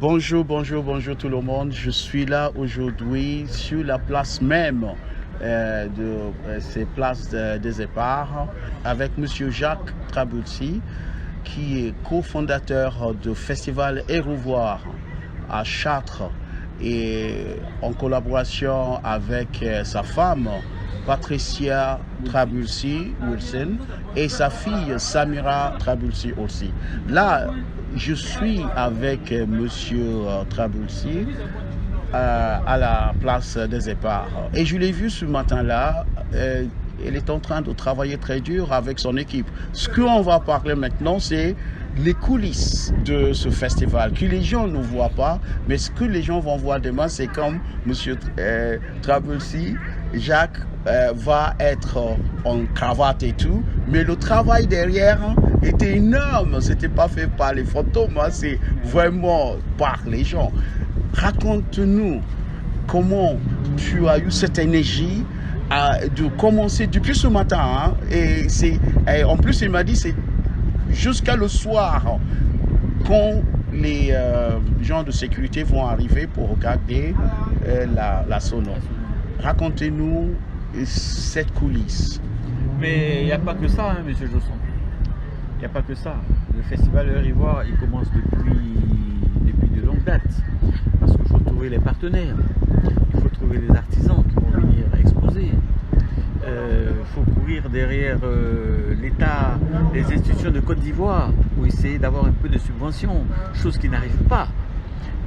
Bonjour, bonjour, bonjour tout le monde. Je suis là aujourd'hui sur la place même de ces places des éparts avec Monsieur Jacques Trabulsi, qui est cofondateur du Festival Hérouvoir à Chartres et en collaboration avec sa femme Patricia Trabulsi Wilson et sa fille Samira Trabulsi aussi. Là, je suis avec Monsieur Trabulsi à la place des éparts. Et je l'ai vu ce matin-là. Il est en train de travailler très dur avec son équipe. Ce qu'on va parler maintenant, c'est les coulisses de ce festival que les gens ne voient pas, mais ce que les gens vont voir demain, c'est comme Monsieur Trabulsi, Jacques va être en cravate et tout, mais le travail derrière était énorme. C'était pas fait par les fantômes, c'est vraiment par les gens. Raconte-nous comment tu as eu cette énergie de commencer depuis ce matin. Et en plus, il m'a dit c'est jusqu'à le soir quand les gens de sécurité vont arriver pour regarder la sono. Racontez-nous cette coulisse. Mais il n'y a pas que ça, hein, monsieur Josson. Il n'y a pas que ça. Le festival Hérouvoir, il commence depuis de longues dates. Parce qu'il faut trouver les partenaires, il faut trouver les artisans qui vont venir exposer. Il faut courir derrière l'État, les institutions de Côte d'Ivoire pour essayer d'avoir un peu de subventions, chose qui n'arrive pas.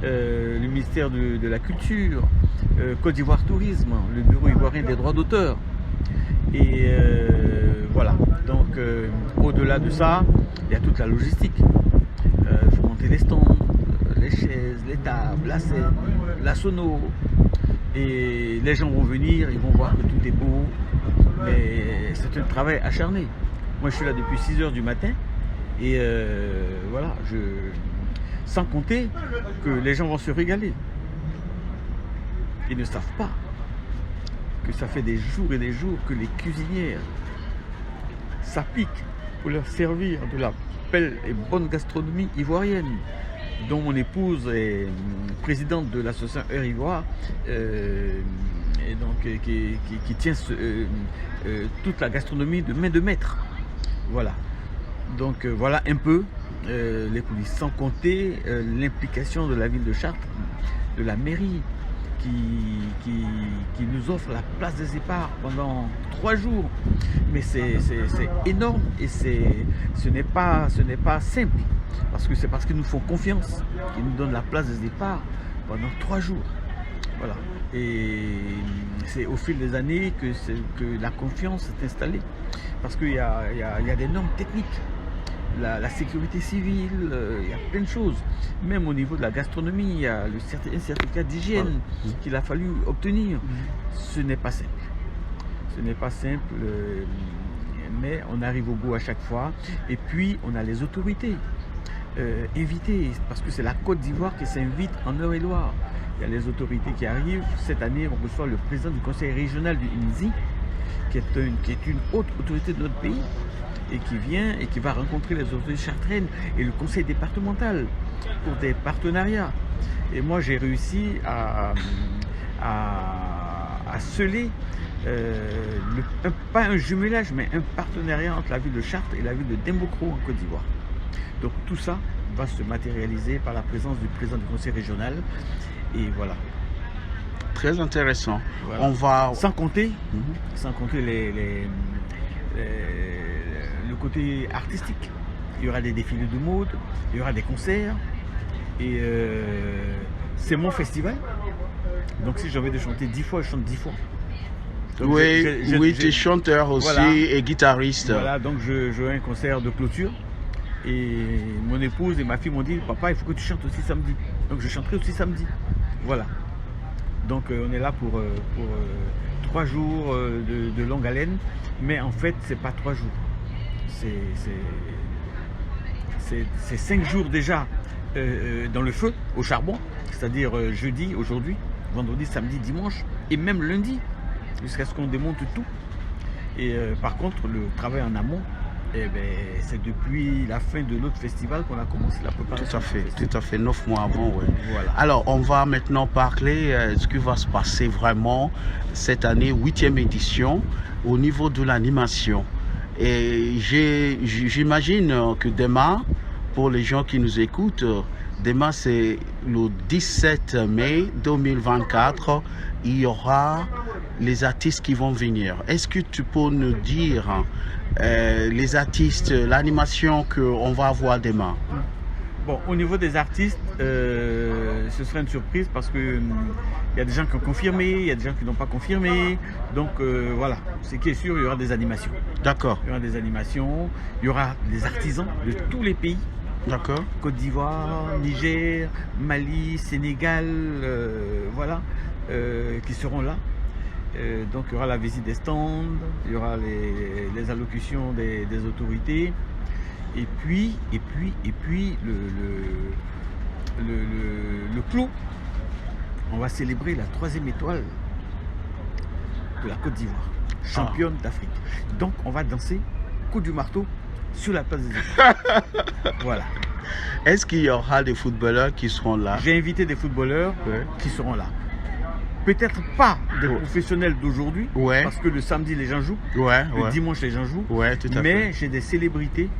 Le ministère de la Culture, Côte d'Ivoire Tourisme, le Bureau ivoirien des droits d'auteur. Et voilà, donc au-delà de ça, il y a toute la logistique. Il faut monter les stands, les chaises, les tables, la scène, la sono. Et les gens vont venir, ils vont voir que tout est beau. Mais c'est un travail acharné. Moi je suis là depuis 6 h du matin. Et voilà, sans compter que les gens vont se régaler. Ils ne savent pas que ça fait des jours et des jours que les cuisinières s'appliquent pour leur servir de la belle et bonne gastronomie ivoirienne, dont mon épouse est présidente de l'association Hérouvoir, et donc qui tient toute la gastronomie de main de maître. Voilà. Donc voilà un peu les coulisses, sans compter l'implication de la ville de Chartres, de la mairie, qui nous offre la place des éparts pendant 3 jours. Mais c'est énorme et ce n'est pas simple. C'est parce qu'ils nous font confiance qu'ils nous donnent la place des éparts pendant 3 jours. Voilà. Et c'est au fil des années que la confiance s'est installée. Parce qu'il y a des normes techniques. La sécurité civile, il y a plein de choses. Même au niveau de la gastronomie, il y a un certificat d'hygiène qu'il a fallu obtenir. Ce n'est pas simple. Ce n'est pas simple, mais on arrive au bout à chaque fois. Et puis, on a les autorités invitées, parce que c'est la Côte d'Ivoire qui s'invite en Eure-et-Loire. Il y a les autorités qui arrivent. Cette année, on reçoit le président du conseil régional du INSI, qui est une haute autorité de notre pays, et qui vient et qui va rencontrer les autorités chartraines et le conseil départemental pour des partenariats. Et moi, j'ai réussi à sceller pas un jumelage, mais un partenariat entre la ville de Chartres et la ville de Dembocro en Côte d'Ivoire. Donc tout ça va se matérialiser par la présence du président du conseil régional. Et voilà. Très intéressant. Voilà. On va... Sans compter le côté artistique. Il y aura des défilés de mode, il y aura des concerts. Et c'est mon festival. Donc si j'ai envie de chanter 10 fois, je chante 10 fois. Donc oui, tu es chanteur aussi, voilà, et guitariste. Voilà, donc je fais un concert de clôture. Et mon épouse et ma fille m'ont dit, papa, il faut que tu chantes aussi samedi. Donc je chanterai aussi samedi. Voilà. Donc on est là pour 3 jours de longue haleine. Mais en fait, c'est pas 3 jours. C'est 5 jours déjà dans le feu, au charbon. C'est-à-dire jeudi, aujourd'hui, vendredi, samedi, dimanche, et même lundi, jusqu'à ce qu'on démonte tout. Et par contre, le travail en amont, Eh ben, c'est depuis la fin de l'autre festival qu'on a commencé la préparation. Tout à fait, 9 mois avant, oui. Voilà. Alors, on va maintenant parler de ce qui va se passer vraiment cette année, 8e édition, au niveau de l'animation. Et j'imagine que demain, pour les gens qui nous écoutent, demain c'est le 17 mai 2024, il y aura les artistes qui vont venir. Est-ce que tu peux nous dire les artistes, l'animation qu'on va avoir demain? Bon, au niveau des artistes, ce serait une surprise parce que il y a des gens qui ont confirmé, il y a des gens qui n'ont pas confirmé. Donc voilà, ce qui est sûr, il y aura des animations. D'accord. Il y aura des animations, il y aura des artisans de tous les pays. D'accord. Côte d'Ivoire, Niger, Mali, Sénégal, voilà, qui seront là. Donc il y aura la visite des stands, il y aura les allocutions des autorités. Et puis le clou, on va célébrer la 3e étoile de la Côte d'Ivoire, championne d'Afrique. Donc on va danser coup du marteau sur la place des étoiles. Voilà. Est-ce qu'il y aura des footballeurs qui seront là? J'ai invité des footballeurs qui seront là. Peut-être pas des professionnels d'aujourd'hui, parce que le samedi les gens jouent, le dimanche les gens jouent, mais j'ai des célébrités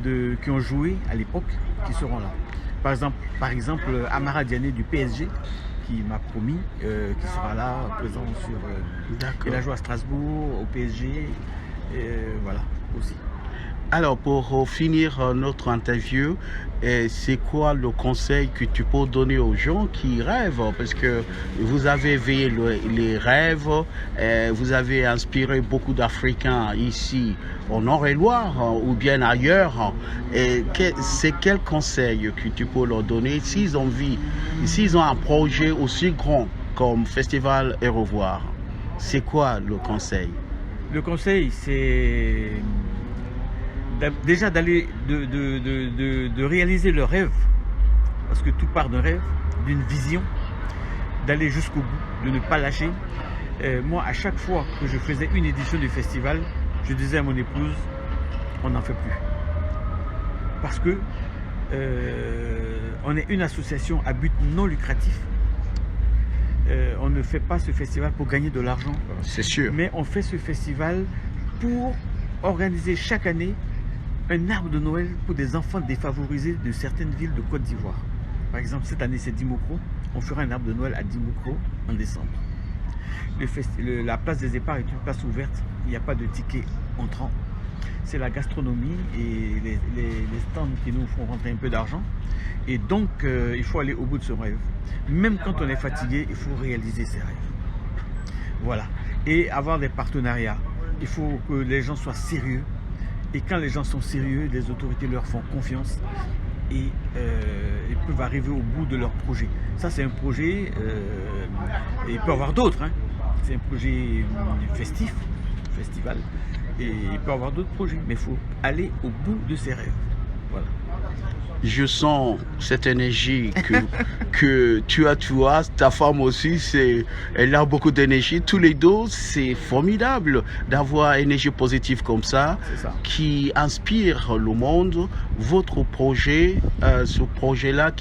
qui ont joué à l'époque qui seront là. Par exemple Amara Diané du PSG qui m'a promis qui sera là présent sur. Il a joué à Strasbourg, au PSG, voilà aussi. Alors pour finir notre interview, c'est quoi le conseil que tu peux donner aux gens qui rêvent? Parce que vous avez éveillé les rêves, vous avez inspiré beaucoup d'Africains ici au Nord-et-Loire ou bien ailleurs. C'est quel conseil que tu peux leur donner s'ils ont un projet aussi grand comme Festival et Revoir? C'est quoi le conseil? Le conseil, c'est déjà d'aller de réaliser le rêve, parce que tout part d'un rêve, d'une vision, d'aller jusqu'au bout, de ne pas lâcher. Moi, à chaque fois que je faisais une édition du festival, je disais à mon épouse, on n'en fait plus. Parce que on est une association à but non lucratif. On ne fait pas ce festival pour gagner de l'argent. C'est sûr. Mais on fait ce festival pour organiser chaque année un arbre de Noël pour des enfants défavorisés de certaines villes de Côte d'Ivoire. Par exemple, cette année, c'est Dimokro. On fera un arbre de Noël à Dimokro en décembre. La place des éparts est une place ouverte. Il n'y a pas de ticket entrant. C'est la gastronomie et les stands qui nous font rentrer un peu d'argent. Et donc, il faut aller au bout de ce rêve. Même quand on est fatigué, il faut réaliser ses rêves. Voilà. Et avoir des partenariats. Il faut que les gens soient sérieux. Et quand les gens sont sérieux, les autorités leur font confiance et ils peuvent arriver au bout de leur projet. Ça, c'est un projet, et il peut y avoir d'autres. Hein. C'est un projet festif, festival, et il peut y avoir d'autres projets, mais il faut aller au bout de ses rêves. Voilà. Je sens cette énergie que tu as, ta femme aussi, elle a beaucoup d'énergie. Tous les deux, c'est formidable d'avoir une énergie positive comme ça, qui inspire le monde. Votre projet, ce projet-là,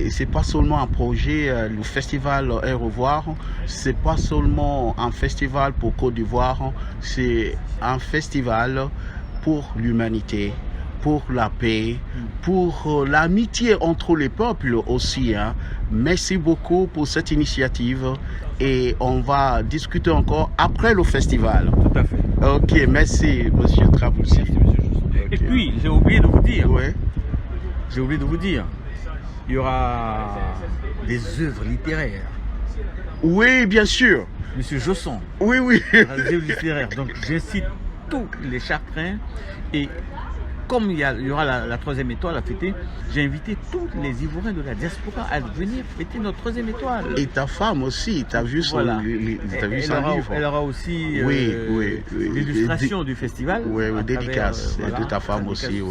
c'est pas seulement un projet, le festival et Revoir, c'est pas seulement un festival pour Côte d'Ivoire, c'est un festival pour l'humanité, pour la paix, pour l'amitié entre les peuples aussi. Hein. Merci beaucoup pour cette initiative et on va discuter encore après le festival. Tout à fait. Ok, merci Monsieur Traboussi. Merci, Monsieur Jousson. Okay. Et puis, j'ai oublié de vous dire. Ouais. J'ai oublié de vous dire. Il y aura des œuvres littéraires. Oui, bien sûr. Monsieur Jousson. Oui, oui. Des œuvres littéraires. Donc, j'incite tous les Chartrains et comme il y aura la 3e étoile à fêter, j'ai invité tous les Ivoiriens de la diaspora à venir fêter notre 3e étoile. Et ta femme aussi, tu as vu son, livre. Elle aura aussi l'illustration du festival. Oui, dédicace de ta femme aussi.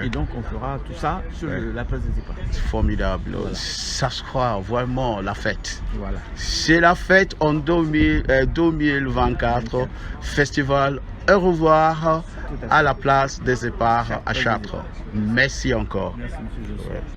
Et donc on fera tout ça sur la place des éparts. Formidable. Voilà. Ça sera vraiment la fête. Voilà. C'est la fête en 2024, Festival au revoir à la place des Éparts à Chartres. Merci encore. Merci, M. Josué. Ouais.